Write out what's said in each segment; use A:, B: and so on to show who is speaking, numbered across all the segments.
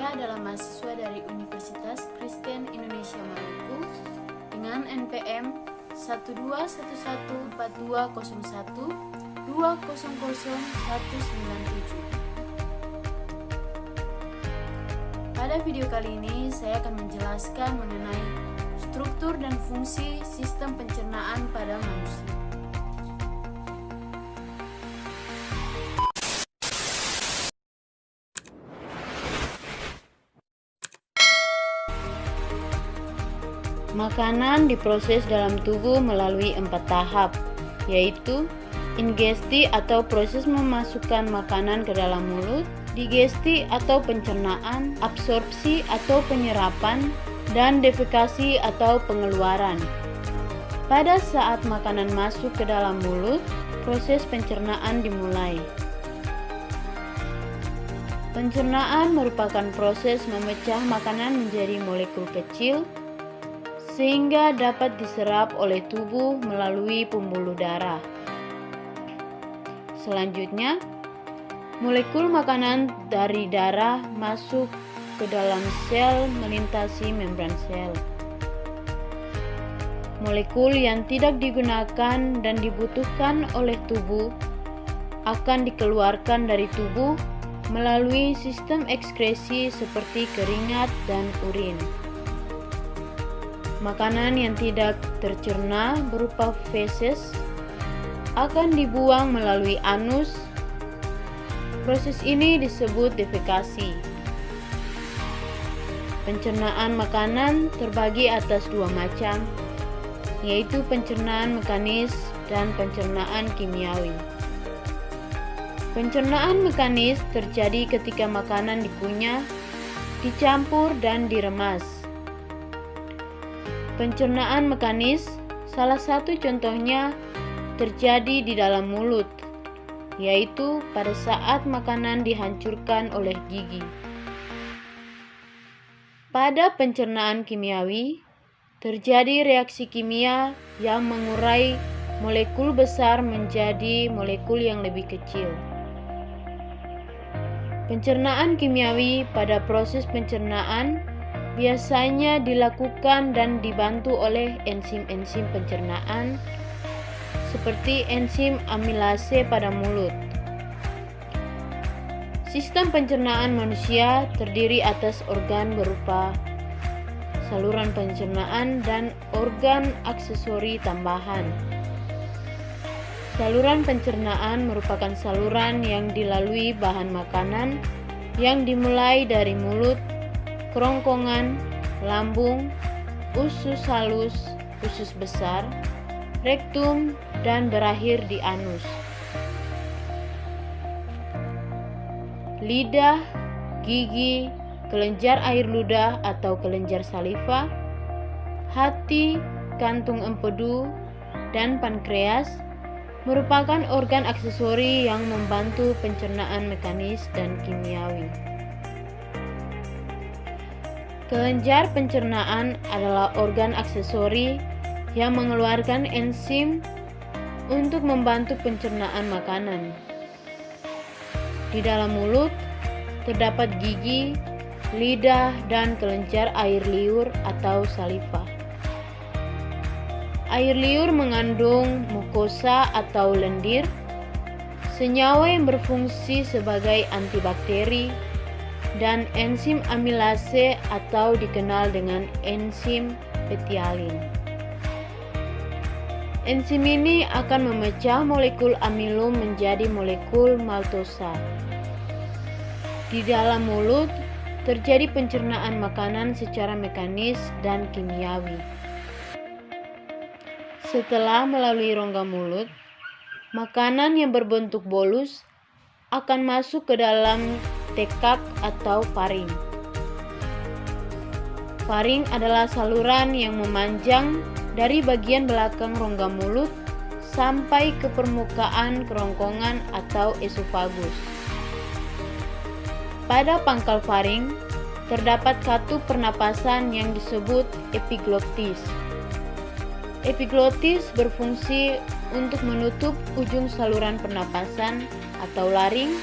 A: Saya adalah mahasiswa dari Universitas Kristen Indonesia Maluku dengan NPM 1214201200197. Pada video kali ini saya akan menjelaskan mengenai struktur dan fungsi sistem pencernaan pada manusia. Makanan diproses dalam tubuh melalui 4 tahap, yaitu ingesti atau proses memasukkan makanan ke dalam mulut, digesti atau pencernaan, absorpsi atau penyerapan, dan defekasi atau pengeluaran. Pada saat makanan masuk ke dalam mulut, proses pencernaan dimulai. Pencernaan merupakan proses memecah makanan menjadi molekul kecil sehingga dapat diserap oleh tubuh melalui pembuluh darah. Selanjutnya, molekul makanan dari darah masuk ke dalam sel melintasi membran sel. Molekul yang tidak digunakan dan dibutuhkan oleh tubuh akan dikeluarkan dari tubuh melalui sistem ekskresi seperti keringat dan urin. Makanan yang tidak tercerna berupa feses akan dibuang melalui anus. Proses ini disebut defekasi. Pencernaan makanan terbagi atas 2 macam, yaitu pencernaan mekanis dan pencernaan kimiawi. Pencernaan mekanis terjadi ketika makanan dikunyah, dicampur, dan diremas. Pencernaan mekanis, salah satu contohnya terjadi di dalam mulut, yaitu pada saat makanan dihancurkan oleh gigi. Pada pencernaan kimiawi, terjadi reaksi kimia yang mengurai molekul besar menjadi molekul yang lebih kecil. Pencernaan kimiawi pada proses pencernaan biasanya dilakukan dan dibantu oleh enzim-enzim pencernaan seperti enzim amilase pada mulut. Sistem pencernaan manusia terdiri atas organ berupa saluran pencernaan dan organ aksesori tambahan. Saluran pencernaan merupakan saluran yang dilalui bahan makanan yang dimulai dari mulut, kerongkongan, lambung, usus halus, usus besar, rektum, dan berakhir di anus. Lidah, gigi, kelenjar air ludah atau kelenjar saliva, hati, kantung empedu, dan pankreas merupakan organ aksesori yang membantu pencernaan mekanis dan kimiawi. Kelenjar pencernaan adalah organ aksesori yang mengeluarkan enzim untuk membantu pencernaan makanan. Di dalam mulut terdapat gigi, lidah, dan kelenjar air liur atau saliva. Air liur mengandung mukosa atau lendir, senyawa yang berfungsi sebagai antibakteri, dan enzim amilase atau dikenal dengan enzim betialin. Enzim ini akan memecah molekul amilum menjadi molekul maltosa. Di dalam mulut terjadi pencernaan makanan secara mekanis dan kimiawi. Setelah melalui rongga mulut, makanan yang berbentuk bolus akan masuk ke dalam tekak atau faring. Faring adalah saluran yang memanjang dari bagian belakang rongga mulut sampai ke permukaan kerongkongan atau esofagus. Pada pangkal faring terdapat katup pernapasan yang disebut epiglottis. Epiglottis berfungsi untuk menutup ujung saluran pernapasan atau laring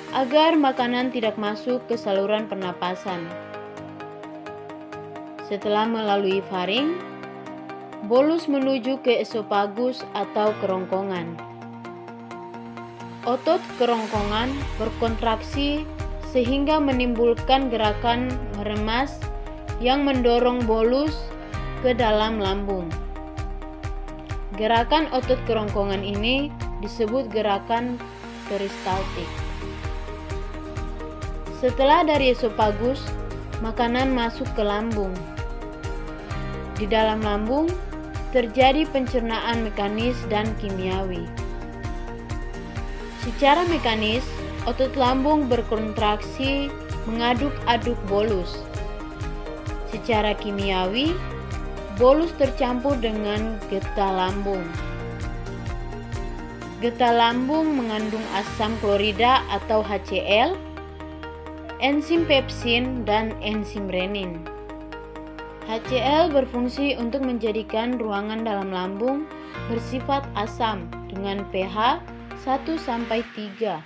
A: agar makanan tidak masuk ke saluran pernapasan. Setelah melalui faring, bolus menuju ke esofagus atau kerongkongan. Otot kerongkongan berkontraksi sehingga menimbulkan gerakan meremas yang mendorong bolus ke dalam lambung. Gerakan otot kerongkongan ini disebut gerakan peristaltik. Setelah dari esofagus, makanan masuk ke lambung. Di dalam lambung terjadi pencernaan mekanis dan kimiawi. Secara mekanis, otot lambung berkontraksi mengaduk-aduk bolus. Secara kimiawi, bolus tercampur dengan getah lambung. Getah lambung mengandung asam klorida atau HCl, enzim pepsin, dan enzim renin. HCl berfungsi untuk menjadikan ruangan dalam lambung bersifat asam dengan pH 1-3,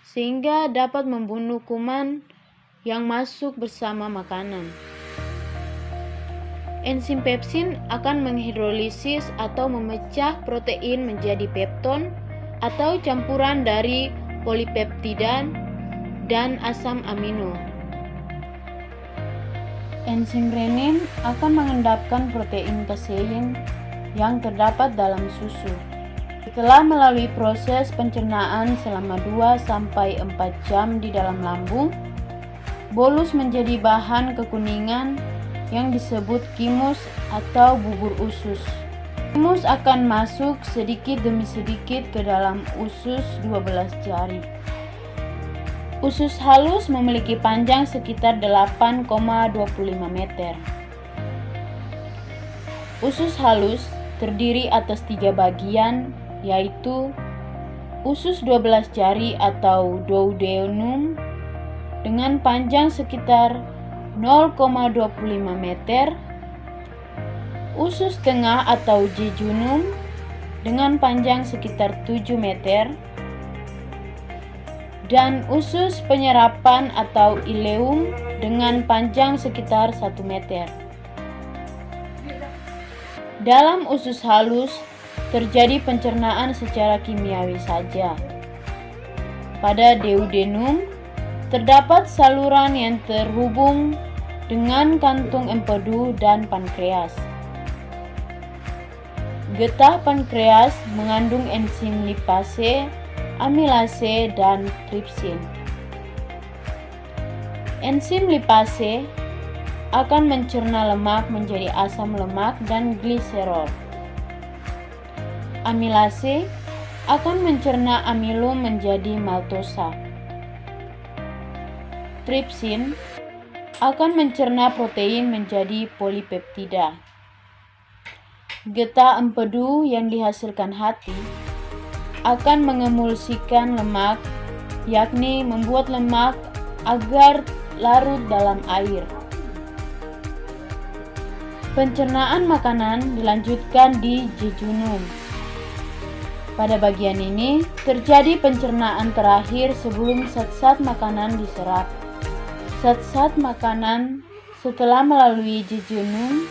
A: sehingga dapat membunuh kuman yang masuk bersama makanan. Enzim pepsin akan menghidrolisis atau memecah protein menjadi pepton atau campuran dari polipeptida dan asam amino. Enzim renin akan mengendapkan protein kasein yang terdapat dalam susu. Setelah melalui proses pencernaan selama 2-4 jam di dalam lambung, bolus menjadi bahan kekuningan yang disebut kimus atau bubur usus. Kimus akan masuk sedikit demi sedikit ke dalam usus 12 jari. Usus halus memiliki panjang sekitar 8,25 meter. Usus halus terdiri atas 3 bagian, yaitu usus 12 jari atau duodenum dengan panjang sekitar 0,25 meter, usus tengah atau jejunum dengan panjang sekitar 7 meter, dan usus penyerapan atau ileum dengan panjang sekitar 1 meter. Dalam usus halus terjadi pencernaan secara kimiawi saja. Pada duodenum terdapat saluran yang terhubung dengan kantung empedu dan pankreas. Getah pankreas mengandung enzim lipase, amilase, dan tripsin. Enzim lipase akan mencerna lemak menjadi asam lemak dan gliserol. Amilase akan mencerna amilum menjadi maltosa. Tripsin akan mencerna protein menjadi polipeptida. Getah empedu yang dihasilkan hati akan mengemulsikan lemak, yakni membuat lemak agar larut dalam air. Pencernaan makanan dilanjutkan di jejunum. Pada bagian ini terjadi pencernaan terakhir sebelum zat-zat makanan diserap. Zat-zat makanan setelah melalui jejunum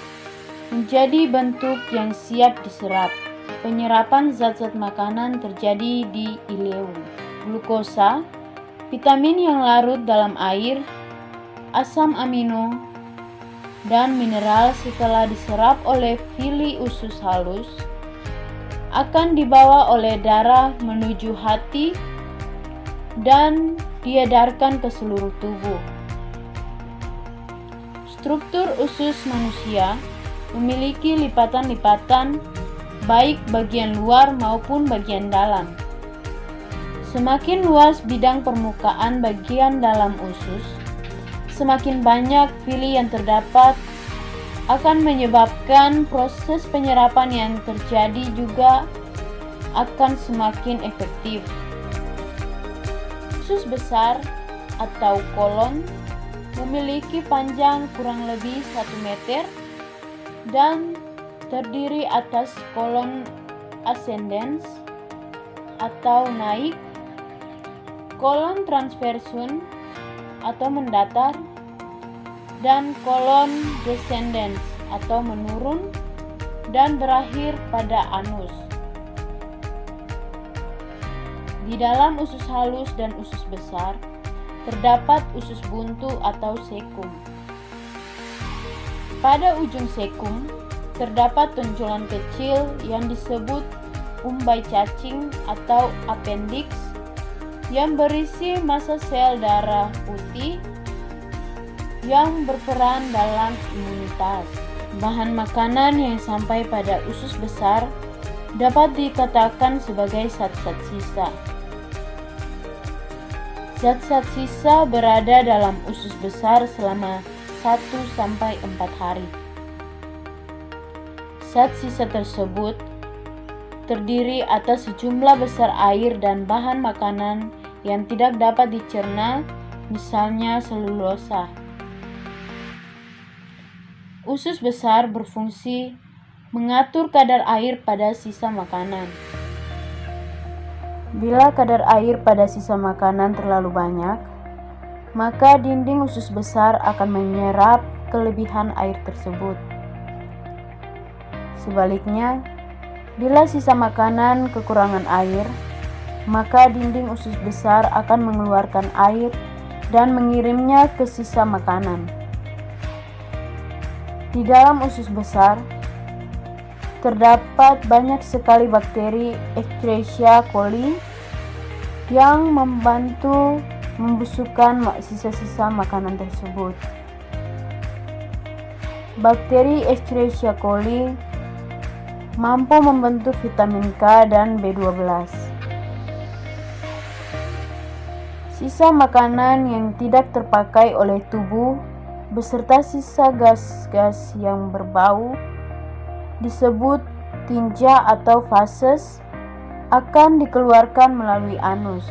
A: menjadi bentuk yang siap diserap. Penyerapan zat-zat makanan terjadi di ileum. Glukosa, vitamin yang larut dalam air, asam amino, dan mineral setelah diserap oleh villi usus halus akan dibawa oleh darah menuju hati dan diedarkan ke seluruh tubuh. Struktur usus manusia memiliki lipatan-lipatan baik bagian luar maupun bagian dalam. Semakin luas bidang permukaan bagian dalam usus, semakin banyak villi yang terdapat akan menyebabkan proses penyerapan yang terjadi juga akan semakin efektif. Usus besar atau kolon memiliki panjang kurang lebih 1 meter dan terdiri atas kolon ascendens atau naik, kolon transversun atau mendatar, dan kolon descendens atau menurun dan berakhir pada anus. Di dalam usus halus dan usus besar terdapat usus buntu atau sekum. Pada ujung sekum terdapat tonjolan kecil yang disebut umbai cacing atau appendix yang berisi massa sel darah putih yang berperan dalam imunitas. Bahan makanan yang sampai pada usus besar dapat dikatakan sebagai zat-zat sisa. Zat-zat sisa berada dalam usus besar selama 1-4 hari. Zat sisa tersebut terdiri atas sejumlah besar air dan bahan makanan yang tidak dapat dicerna, misalnya selulosa. Usus besar berfungsi mengatur kadar air pada sisa makanan. Bila kadar air pada sisa makanan terlalu banyak, maka dinding usus besar akan menyerap kelebihan air tersebut. Sebaliknya, bila sisa makanan kekurangan air, maka dinding usus besar akan mengeluarkan air dan mengirimnya ke sisa makanan. Di dalam usus besar terdapat banyak sekali bakteri Escherichia coli yang membantu membusukkan sisa-sisa makanan tersebut. Bakteri Escherichia coli mampu membentuk vitamin K dan B12. Sisa makanan yang tidak terpakai oleh tubuh beserta sisa gas-gas yang berbau disebut tinja atau fases akan dikeluarkan melalui anus.